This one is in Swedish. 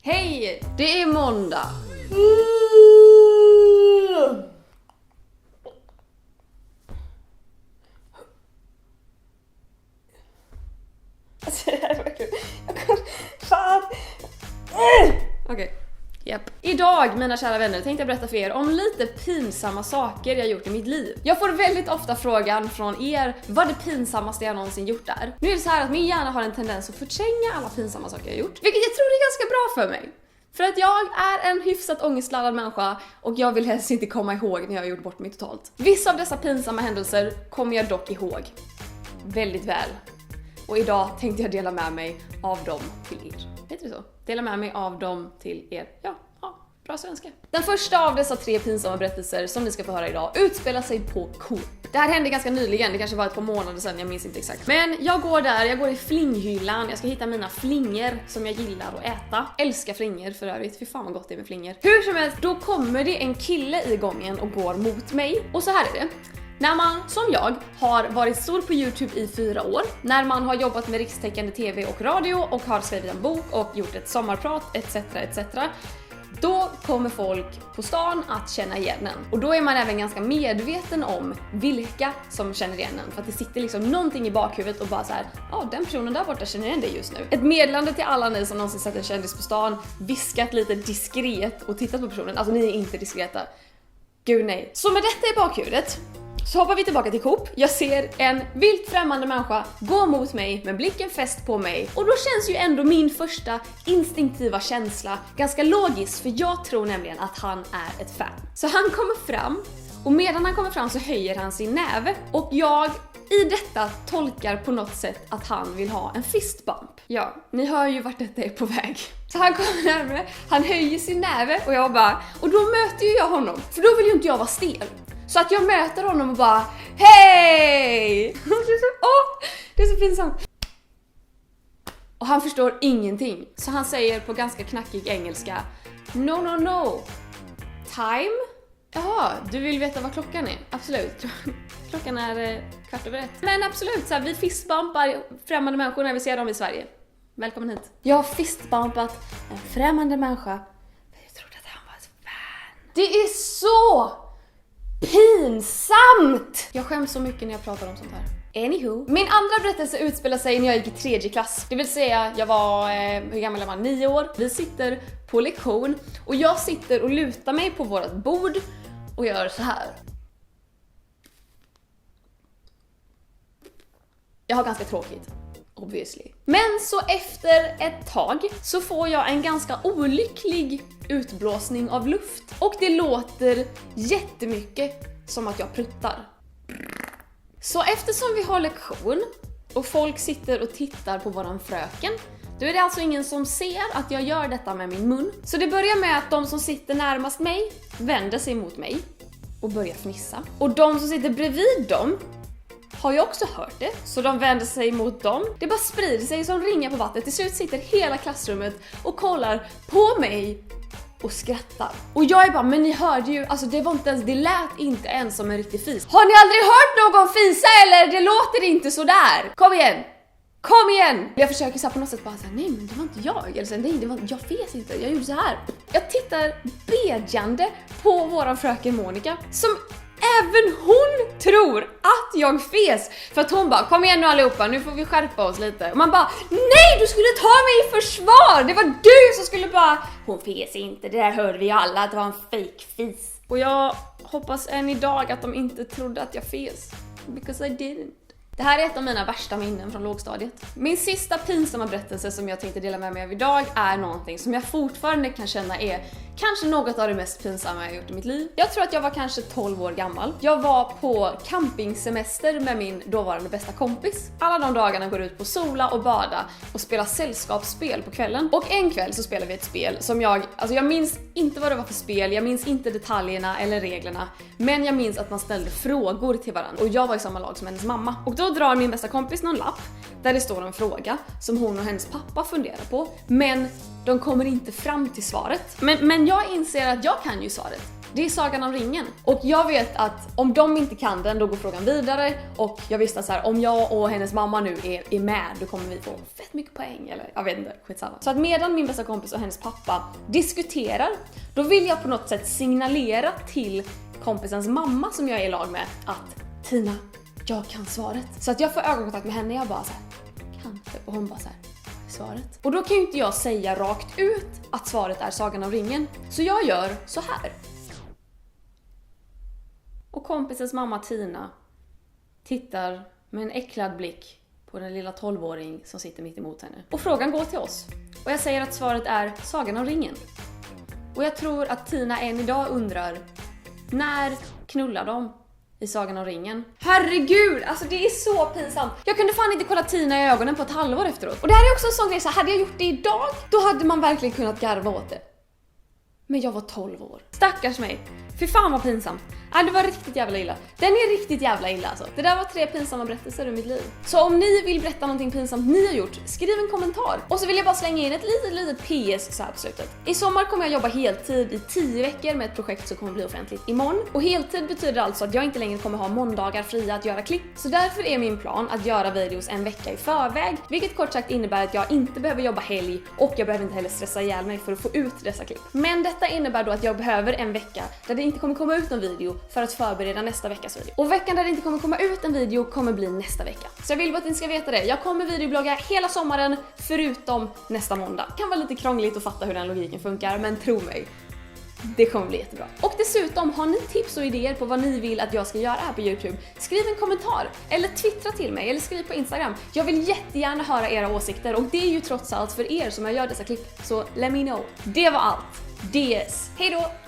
Hej! Det är måndag. Alltså det här är verkligen... Fan! Okej. Japp. Idag, mina kära vänner, tänkte jag berätta för er om lite pinsamma saker jag gjort i mitt liv. Jag får väldigt ofta frågan från er, vad det pinsammaste jag någonsin gjort är. Nu är det så här att min hjärna har en tendens att förtränga alla pinsamma saker jag gjort, vilket jag tror är ganska bra för mig. För att jag är en hyfsat ångestladdad människa och jag vill helst inte komma ihåg när jag har gjort bort mig totalt. Vissa av dessa pinsamma händelser kommer jag dock ihåg väldigt väl. Och idag tänkte jag dela med mig av dem till er. Heter det så? Dela med mig av dem till er. Ja, bra svenska. Den första av dessa 3 pinsamma berättelser som ni ska få höra idag utspelar sig på Coop. Det här hände ganska nyligen, det kanske var ett par månader sedan, jag minns inte exakt. Men jag går i flinghyllan, jag ska hitta mina flingor som jag gillar att äta. Älskar flingor för övrigt, fy fan vad gott det är med flingor. Hur som helst, då kommer det en kille i gången och går mot mig. Och så här är det. När man, som jag, har varit stor på YouTube i 4 år, när man har jobbat med rikstäckande tv och radio och har skrivit en bok och gjort ett sommarprat etc. Då kommer folk på stan att känna igen en. Och då är man även ganska medveten om vilka som känner igen en. För att det sitter liksom någonting i bakhuvudet och bara så här: ja, den personen där borta känner igen dig just nu. Ett meddelande till alla ni som någonsin sett en kändis på stan, viskat lite diskret och tittat på personen. Alltså ni är inte diskreta. Gud nej. Så med detta i bakhuvudet så hoppar vi tillbaka till Coop. Jag ser en vilt främmande människa gå mot mig med blicken fäst på mig. Och då känns ju ändå min första instinktiva känsla ganska logisk. För jag tror nämligen att han är ett fan. Så han kommer fram. Och medan han kommer fram så höjer han sin näve. Och jag i detta tolkar på något sätt att han vill ha en fistbump. Ja, ni hör ju vart detta är på väg. Så han kommer närmare, han höjer sin näve och jag bara... Och då möter ju jag honom. För då vill ju inte jag vara stel. Så att jag möter honom och bara: hej! Det är så pinsamt. Och han förstår ingenting. Så han säger på ganska knackig engelska: no. Time? Jaha, du vill veta vad klockan är? Absolut. Klockan är 1:15. Men absolut, så här, vi fistbumpar främmande människor när vi ser dem i Sverige. Välkommen hit. Jag har fistbumpat en främmande människa. Jag trodde att han var ett fan. Det är så pinsamt! Jag skäms så mycket när jag pratar om sånt här. Anywho. Min andra berättelse utspelar sig när jag gick i 3:e klass. Det vill säga, jag var, hur gammal jag var? 9 år. Vi sitter på lektion och jag sitter och lutar mig på vårt bord och gör så här. Jag har ganska tråkigt. Obviously. Men så efter ett tag så får jag en ganska olycklig utblåsning av luft. Och det låter jättemycket som att jag pruttar. Så eftersom vi har lektion och folk sitter och tittar på våran fröken, då är det alltså ingen som ser att jag gör detta med min mun. Så det börjar med att de som sitter närmast mig vänder sig mot mig och börjar fnissa. Och de som sitter bredvid dem har ju också hört det, så de vänder sig mot dem. Det bara sprider sig som ringar på vattnet. Till slut sitter hela klassrummet och kollar på mig och skrattar. Och jag är bara, men ni hörde ju, alltså det lät inte ens som en riktig fis. Har ni aldrig hört någon fisa eller? Det låter inte så där. Kom igen! Jag försöker så här på något sätt bara säga: nej men det var inte jag. Eller så, nej, jag fes inte, jag gjorde så här. Jag tittar bedjande på våran fröken Monica som även hon tror att jag fes. För att hon bara: kom igen nu allihopa, nu får vi skärpa oss lite. Och man bara: nej, du skulle ta mig i försvar. Det var du som skulle bara: hon fes inte, det där hörde vi alla, att det var en fake fis. Och jag hoppas än idag att de inte trodde att jag fes. Because I didn't. Det här är ett av mina värsta minnen från lågstadiet. Min sista pinsamma berättelse som jag tänkte dela med mig av idag är någonting som jag fortfarande kan känna är kanske något av det mest pinsamma jag gjort i mitt liv. Jag tror att jag var kanske 12 år gammal. Jag var på campingsemester med min dåvarande bästa kompis. Alla de dagarna går ut på sola och bada och spela sällskapsspel på kvällen. Och en kväll så spelade vi ett spel som jag minns inte vad det var för spel, jag minns inte detaljerna eller reglerna, men jag minns att man ställde frågor till varandra. Och jag var i samma lag som hennes mamma. Och då drar min bästa kompis någon lapp där det står en fråga som hon och hennes pappa funderar på, men de kommer inte fram till svaret. Men jag inser att jag kan ju svaret. Det är Sagan om ringen. Och jag vet att om de inte kan den, då går frågan vidare. Och jag visste att så här, om jag och hennes mamma nu är med, då kommer vi få fett mycket poäng. Eller jag vet inte, skitsamma. Så att medan min bästa kompis och hennes pappa diskuterar, då vill jag på något sätt signalera till kompisens mamma som jag är i lag med att Tina, jag kan svaret. Så att jag får ögonkontakt med henne, jag bara så här, kan. Och hon bara så här, svaret. Och då kan ju inte jag säga rakt ut att svaret är Sagan om ringen. Så jag gör så här. Och kompisens mamma Tina tittar med en äcklad blick på den lilla 12-åring som sitter mitt emot henne. Och frågan går till oss. Och jag säger att svaret är Sagan om ringen. Och jag tror att Tina än idag undrar, när knullar de i Sagan om ringen? Herregud, alltså det är så pinsamt. Jag kunde fan inte kolla Tina i ögonen på ett halvår efteråt. Och det här är också en sån grej, så hade jag gjort det idag, då hade man verkligen kunnat garva åt det. Men jag var 12 år. Stackars mig. Fy fan vad pinsamt. Det var riktigt jävla illa. Den är riktigt jävla illa alltså. Det där var 3 pinsamma berättelser ur mitt liv. Så om ni vill berätta någonting pinsamt ni har gjort, skriv en kommentar. Och så vill jag bara slänga in ett litet PS så här på slutet. I sommar kommer jag jobba heltid i 10 veckor med ett projekt som kommer bli offentligt imorgon. Och heltid betyder alltså att jag inte längre kommer ha måndagar fria att göra klipp. Så därför är min plan att göra videos en vecka i förväg. Vilket kort sagt innebär att jag inte behöver jobba helg och jag behöver inte heller stressa ihjäl mig för att få ut dessa klipp. Men detta innebär då att jag behöver en vecka där det inte kommer komma ut någon video för att förbereda nästa veckas video. Och veckan där det inte kommer komma ut en video kommer bli nästa vecka. Så jag vill bara att ni ska veta det. Jag kommer videoblogga hela sommaren förutom nästa måndag. Det kan vara lite krångligt att fatta hur den logiken funkar, men tro mig, det kommer bli jättebra. Och dessutom, har ni tips och idéer på vad ni vill att jag ska göra här på YouTube, skriv en kommentar eller twittra till mig eller skriv på Instagram. Jag vill jättegärna höra era åsikter och det är ju trots allt för er som jag gör dessa klipp. Så let me know. Det var allt. DS. Hej då!